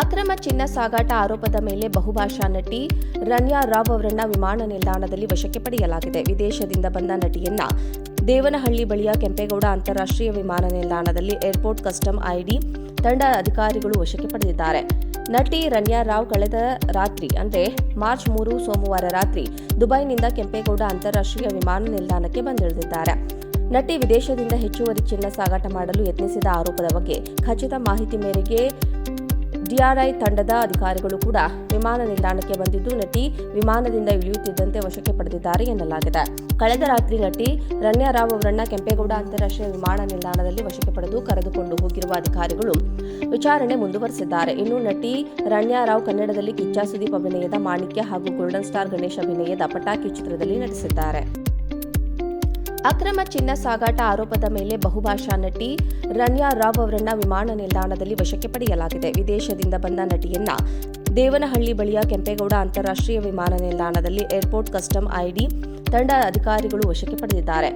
ಅಕ್ರಮ ಚಿನ್ನ ಸಾಗಾಟ ಆರೋಪದ ಮೇಲೆ ಬಹುಭಾಷಾ ನಟಿ ರನ್ಯಾ ರಾವ್ ಅವರನ್ನ ವಿಮಾನ ನಿಲ್ದಾಣದಲ್ಲಿ ವಶಕ್ಕೆ ಪಡೆಯಲಾಗಿದೆ. ವಿದೇಶದಿಂದ ಬಂದ ನಟಿಯನ್ನ ದೇವನಹಳ್ಳಿ ಬಳಿಯ ಕೆಂಪೇಗೌಡ ಅಂತಾರಾಷ್ಟ್ರೀಯ ವಿಮಾನ ನಿಲ್ದಾಣದಲ್ಲಿ ಏರ್ಪೋರ್ಟ್ ಕಸ್ಟಮ್ ಐಡಿ ತಂಡ ಅಧಿಕಾರಿಗಳು ವಶಕ್ಕೆ ಪಡೆದಿದ್ದಾರೆ. ನಟಿ ರನ್ಯಾ ರಾವ್ ಕಳೆದ ರಾತ್ರಿ ಅಂದರೆ ಮಾರ್ಚ್ 3 ಸೋಮವಾರ ರಾತ್ರಿ ದುಬೈನಿಂದ ಕೆಂಪೇಗೌಡ ಅಂತಾರಾಷ್ಟ್ರೀಯ ವಿಮಾನ ನಿಲ್ದಾಣಕ್ಕೆ ಬಂದಿಳಿದಿದ್ದಾರೆ. ನಟಿ ವಿದೇಶದಿಂದ ಹೆಚ್ಚುವರಿ ಚಿನ್ನ ಸಾಗಾಟ ಮಾಡಲು ಯತ್ನಿಸಿದ ಆರೋಪದ ಬಗ್ಗೆ ಖಚಿತ ಮಾಹಿತಿ ಮೇರೆಗೆ ಡಿಆರ್ಐ ತಂಡದ ಅಧಿಕಾರಿಗಳು ಕೂಡ ವಿಮಾನ ನಿಲ್ದಾಣಕ್ಕೆ ಬಂದಿದ್ದು, ನಟಿ ವಿಮಾನದಿಂದ ಇಳಿಯುತ್ತಿದ್ದಂತೆ ವಶಕ್ಕೆ ಪಡೆದಿದ್ದಾರೆ ಎನ್ನಲಾಗಿದೆ. ಕಳೆದ ರಾತ್ರಿ ನಟಿ ರನ್ಯಾ ರಾವ್ ಅವರನ್ನ ಕೆಂಪೇಗೌಡ ಅಂತಾರಾಷ್ಟ್ರೀಯ ವಿಮಾನ ನಿಲ್ದಾಣದಲ್ಲಿ ವಶಕ್ಕೆ ಪಡೆದು ಕರೆದುಕೊಂಡು ಹೋಗಿರುವ ಅಧಿಕಾರಿಗಳು ವಿಚಾರಣೆ ಮುಂದುವರೆಸಿದ್ದಾರೆ. ಇನ್ನು ನಟಿ ರನ್ಯಾ ರಾವ್ ಕನ್ನಡದಲ್ಲಿ ಕಿಚ್ಚ ಸುದೀಪ್ ಅಭಿನಯದ ಮಾಣಿಕ್ಯ ಹಾಗೂ ಗೋಲ್ಡನ್ ಸ್ಟಾರ್ ಗಣೇಶ್ ಅಭಿನಯದ ಪಟಾಕಿ ಚಿತ್ರದಲ್ಲಿ ನಟಿಸಿದ್ದಾರೆ. ಅಕ್ರಮ ಚಿನ್ನ ಸಾಗಾಟ ಆರೋಪದ ಮೇಲೆ ಬಹುಭಾಷಾ ನಟಿ ರನ್ಯಾ ರಾವ್ ಅವರನ್ನ ವಿಮಾನ ನಿಲ್ದಾಣದಲ್ಲಿ ವಶಕ್ಕೆ ಪಡೆಯಲಾಗಿದೆ. ವಿದೇಶದಿಂದ ಬಂದ ನಟಿಯನ್ನ ದೇವನಹಳ್ಳಿ ಬಳಿಯ ಕೆಂಪೇಗೌಡ ಅಂತಾರಾಷ್ಟ್ರೀಯ ವಿಮಾನ ನಿಲ್ದಾಣದಲ್ಲಿ ಏರ್ಪೋರ್ಟ್ ಕಸ್ಟಮ್ ಐಡಿ ತಂಡ ಅಧಿಕಾರಿಗಳು ವಶಕ್ಕೆ ಪಡೆದಿದ್ದಾರೆ.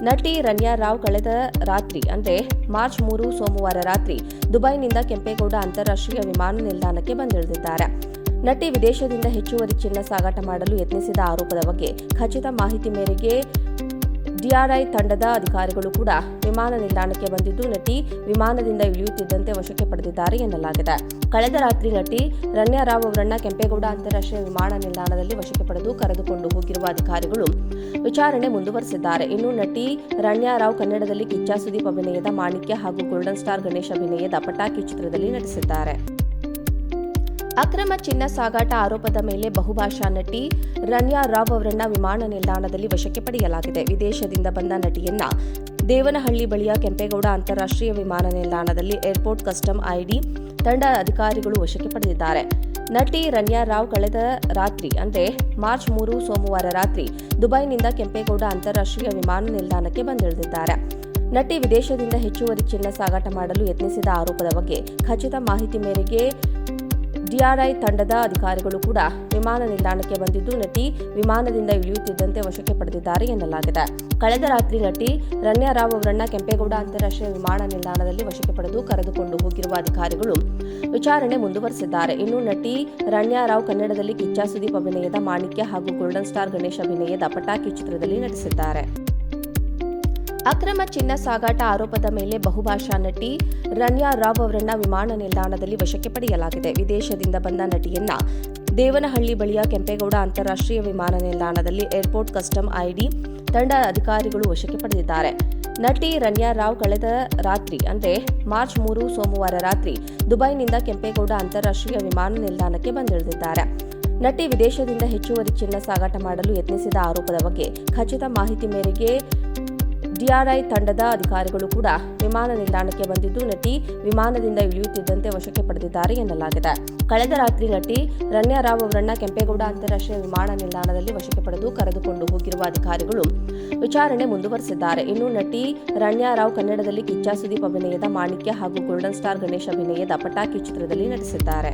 ನಟಿ ರನ್ಯಾ ರಾವ್ ಕಳೆದ ರಾತ್ರಿ ಅಂದರೆ ಮಾರ್ಚ್ 3 ಸೋಮವಾರ ರಾತ್ರಿ ದುಬೈನಿಂದ ಕೆಂಪೇಗೌಡ ಅಂತಾರಾಷ್ಟ್ರೀಯ ವಿಮಾನ ನಿಲ್ದಾಣಕ್ಕೆ ಬಂದಿಳಿದಿದ್ದಾರೆ. ನಟಿ ವಿದೇಶದಿಂದ ಹೆಚ್ಚುವರಿ ಚಿನ್ನ ಸಾಗಾಟ ಮಾಡಲು ಯತ್ನಿಸಿದ ಆರೋಪದ ಬಗ್ಗೆ ಖಚಿತ ಮಾಹಿತಿ ಮೇರೆಗೆ ಡಿಆರ್ಐ ತಂಡದ ಅಧಿಕಾರಿಗಳು ಕೂಡ ವಿಮಾನ ನಿಲ್ದಾಣಕ್ಕೆ ಬಂದಿದ್ದು, ನಟಿ ವಿಮಾನದಿಂದ ಇಳಿಯುತ್ತಿದ್ದಂತೆ ವಶಕ್ಕೆ ಪಡೆದಿದ್ದಾರೆ ಎನ್ನಲಾಗಿದೆ. ಕಳೆದ ರಾತ್ರಿ ನಟಿ ರನ್ಯಾ ರಾವ್ ಅವರನ್ನ ಕೆಂಪೇಗೌಡ ಅಂತಾರಾಷ್ಟ್ರೀಯ ವಿಮಾನ ನಿಲ್ದಾಣದಲ್ಲಿ ವಶಕ್ಕೆ ಪಡೆದು ಕರೆದುಕೊಂಡು ಹೋಗಿರುವ ಅಧಿಕಾರಿಗಳು ವಿಚಾರಣೆ ಮುಂದುವರೆಸಿದ್ದಾರೆ. ಇನ್ನು ನಟಿ ರನ್ಯಾ ರಾವ್ ಕನ್ನಡದಲ್ಲಿ ಕಿಚ್ಚ ಸುದೀಪ್ ಅಭಿನಯದ ಮಾಣಿಕ್ಯ ಹಾಗೂ ಗೋಲ್ಡನ್ ಸ್ಟಾರ್ ಗಣೇಶ್ ಅಭಿನಯದ ಪಟಾಕಿ ಚಿತ್ರದಲ್ಲಿ ನಟಿಸಿದ್ದಾರೆ. ಅಕ್ರಮ ಚಿನ್ನ ಸಾಗಾಟ ಆರೋಪದ ಮೇಲೆ ಬಹುಭಾಷಾ ನಟಿ ರನ್ಯಾ ರಾವ್ ಅವರನ್ನ ವಿಮಾನ ನಿಲ್ದಾಣದಲ್ಲಿ ವಶಕ್ಕೆ ಪಡೆಯಲಾಗಿದೆ. ವಿದೇಶದಿಂದ ಬಂದ ನಟಿಯನ್ನ ದೇವನಹಳ್ಳಿ ಬಳಿಯ ಕೆಂಪೇಗೌಡ ಅಂತಾರಾಷ್ಟ್ರೀಯ ವಿಮಾನ ನಿಲ್ದಾಣದಲ್ಲಿ ಏರ್ಪೋರ್ಟ್ ಕಸ್ಟಮ್ ಐಡಿ ತಂಡ ಅಧಿಕಾರಿಗಳು ವಶಕ್ಕೆ ಪಡೆದಿದ್ದಾರೆ. ನಟಿ ರನ್ಯಾ ರಾವ್ ಕಳೆದ ರಾತ್ರಿ ಅಂದರೆ ಮಾರ್ಚ್ 3 ಸೋಮವಾರ ರಾತ್ರಿ ದುಬೈನಿಂದ ಕೆಂಪೇಗೌಡ ಅಂತಾರಾಷ್ಟ್ರೀಯ ವಿಮಾನ ನಿಲ್ದಾಣಕ್ಕೆ ಬಂದಿಳಿದಿದ್ದಾರೆ. ನಟಿ ವಿದೇಶದಿಂದ ಹೆಚ್ಚುವರಿ ಚಿನ್ನ ಸಾಗಾಟ ಮಾಡಲು ಯತ್ನಿಸಿದ ಆರೋಪದ ಬಗ್ಗೆ ಖಚಿತ ಮಾಹಿತಿ ಮೇರೆಗೆ ಡಿಆರ್ಐ ತಂಡದ ಅಧಿಕಾರಿಗಳು ಕೂಡ ವಿಮಾನ ನಿಲ್ದಾಣಕ್ಕೆ ಬಂದಿದ್ದು, ನಟಿ ವಿಮಾನದಿಂದ ಇಳಿಯುತ್ತಿದ್ದಂತೆ ವಶಕ್ಕೆ ಪಡೆದಿದ್ದಾರೆ ಎನ್ನಲಾಗಿದೆ. ಕಳೆದ ರಾತ್ರಿ ನಟಿ ರನ್ಯಾ ರಾವ್ ಅವರನ್ನ ಕೆಂಪೇಗೌಡ ಅಂತಾರಾಷ್ಟ್ರೀಯ ವಿಮಾನ ನಿಲ್ದಾಣದಲ್ಲಿ ವಶಕ್ಕೆ ಪಡೆದು ಕರೆದುಕೊಂಡು ಹೋಗಿರುವ ಅಧಿಕಾರಿಗಳು ವಿಚಾರಣೆ ಮುಂದುವರೆಸಿದ್ದಾರೆ. ಇನ್ನು ನಟಿ ರನ್ಯಾ ರಾವ್ ಕನ್ನಡದಲ್ಲಿ ಕಿಚ್ಚ ಸುದೀಪ್ ಅಭಿನಯದ ಮಾಣಿಕ್ಯ ಹಾಗೂ ಗೋಲ್ಡನ್ ಸ್ಟಾರ್ ಗಣೇಶ್ ಅಭಿನಯದ ಪಟಾಕಿ ಚಿತ್ರದಲ್ಲಿ ನಟಿಸಿದ್ದಾರೆ. ಅಕ್ರಮ ಚಿನ್ನ ಸಾಗಾಟ ಆರೋಪದ ಮೇಲೆ ಬಹುಭಾಷಾ ನಟಿ ರನ್ಯಾ ರಾವ್ ಅವರನ್ನ ವಿಮಾನ ನಿಲ್ದಾಣದಲ್ಲಿ ವಶಕ್ಕೆ ಪಡೆಯಲಾಗಿದೆ. ವಿದೇಶದಿಂದ ಬಂದ ನಟಿಯನ್ನ ದೇವನಹಳ್ಳಿ ಬಳಿಯ ಕೆಂಪೇಗೌಡ ಅಂತಾರಾಷ್ಟ್ರೀಯ ವಿಮಾನ ನಿಲ್ದಾಣದಲ್ಲಿ ಏರ್ಪೋರ್ಟ್ ಕಸ್ಟಮ್ ಐಡಿ ತಂಡ ಅಧಿಕಾರಿಗಳು ವಶಕ್ಕೆ ಪಡೆದಿದ್ದಾರೆ. ನಟಿ ರನ್ಯಾ ರಾವ್ ಕಳೆದ ರಾತ್ರಿ ಅಂದರೆ ಮಾರ್ಚ್ 3 ಸೋಮವಾರ ರಾತ್ರಿ ದುಬೈನಿಂದ ಕೆಂಪೇಗೌಡ ಅಂತಾರಾಷ್ಟ್ರೀಯ ವಿಮಾನ ನಿಲ್ದಾಣಕ್ಕೆ ಬಂದಿಳಿದಿದ್ದಾರೆ. ನಟಿ ವಿದೇಶದಿಂದ ಹೆಚ್ಚುವರಿ ಚಿನ್ನ ಸಾಗಾಟ ಮಾಡಲು ಯತ್ನಿಸಿದ ಆರೋಪದ ಬಗ್ಗೆ ಖಚಿತ ಮಾಹಿತಿ ಮೇರೆಗೆ ಡಿಆರ್ಐ ತಂಡದ ಅಧಿಕಾರಿಗಳು ಕೂಡ ವಿಮಾನ ನಿಲ್ದಾಣಕ್ಕೆ ಬಂದಿದ್ದು, ನಟಿ ವಿಮಾನದಿಂದ ಇಳಿಯುತ್ತಿದ್ದಂತೆ ವಶಕ್ಕೆ ಪಡೆದಿದ್ದಾರೆ ಎನ್ನಲಾಗಿದೆ. ಕಳೆದ ರಾತ್ರಿ ನಟಿ ರನ್ಯಾ ರಾವ್ ಅವರನ್ನ ಕೆಂಪೇಗೌಡ ಅಂತಾರಾಷ್ಟ್ರೀಯ ವಿಮಾನ ನಿಲ್ದಾಣದಲ್ಲಿ ವಶಕ್ಕೆ ಪಡೆದು ಕರೆದುಕೊಂಡು ಹೋಗಿರುವ ಅಧಿಕಾರಿಗಳು ವಿಚಾರಣೆ ಮುಂದುವರೆಸಿದ್ದಾರೆ. ಇನ್ನು ನಟಿ ರನ್ಯಾ ರಾವ್ ಕನ್ನಡದಲ್ಲಿ ಕಿಚ್ಚ ಸುದೀಪ್ ಅಭಿನಯದ ಮಾಣಿಕ್ಯ ಹಾಗೂ ಗೋಲ್ಡನ್ ಸ್ಟಾರ್ ಗಣೇಶ್ ಅಭಿನಯದ ಪಟಾಕಿ ಚಿತ್ರದಲ್ಲಿ ನಟಿಸಿದ್ದಾರೆ.